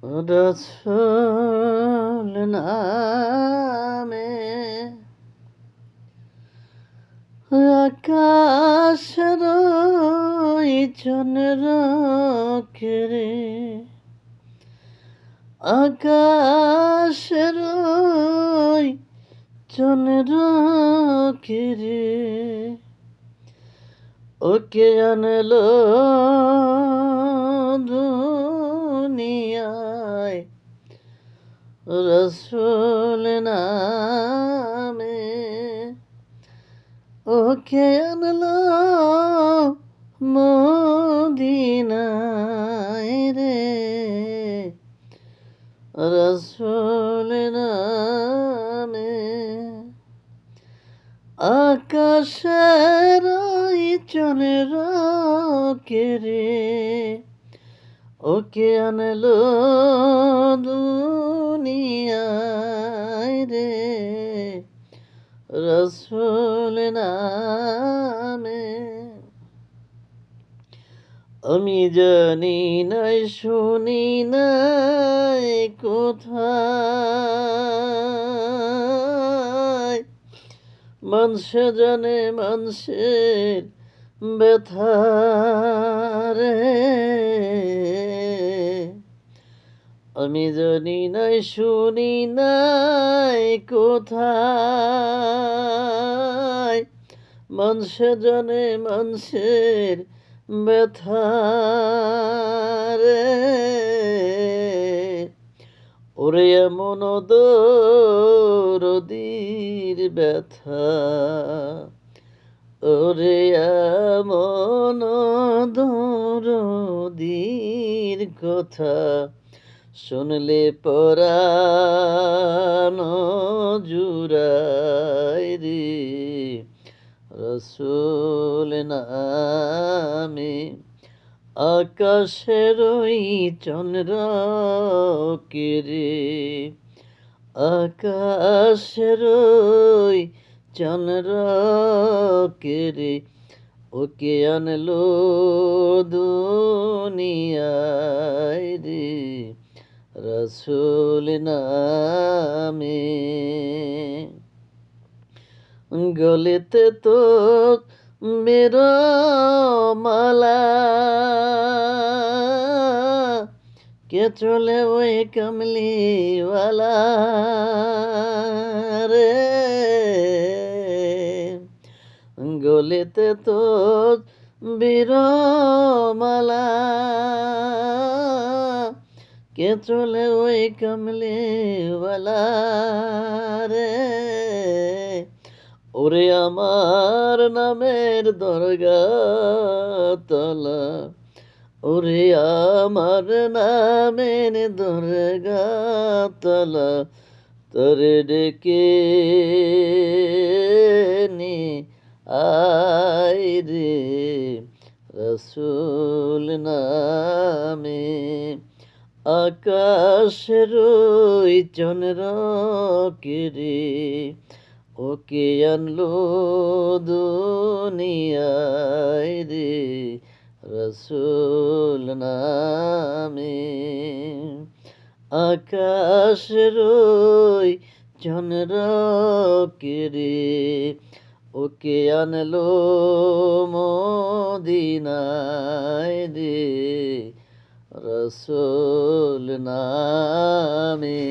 রসুল নামে আকাশের চন্দ্র কেরে, আকাশের চন্দ্র কেরে ওকে আনলো দুনিয়ায় রসুল নামে, ওকে আনলো মদিনায় রে রসুল নামে। আকাশের চন্দ্র কেরে ওকে আনলো দুনিয়ায় রে রসুল নামে। আমি জানি নাই শুনি নাই কোথায়, মানুষে জানে মানুষের ব্যথা রে। আমি জানি নাই শুনি নাই কোথায়, মানুষে জানে মানুষের ব্যথা রে। ওরে এমন দরদির ব্যথা, ওরে এমন দরদির কথা, শুনলে পরাণ জুড়ায় রে রসুল নামে। আকাশের চন্দ্র কেরে, আকাশের চন্দ্র কেরে ওকে আনলো দুনিয়ায় রে রসুল নামে। গলেতে তো মেরো মালা, কে চলে ওই কমলিওয়ালা রে। গলেতে তো বীরমালা, কে চলে ওই কমলিওয়ালা রে। ওরে আমার নামের দরগা তলা, ওরে আমার নামের দরগা তলা, তরে ডেকে নি আয় রে রসুল নামে। আকাশের চন্দ্র কেরে ওকে আনলো দুনিয়ায় রে রসুল নামে। আকাশের চন্দ্র কেরে ওকে আনলো মদিনায় রে রসুল নামে।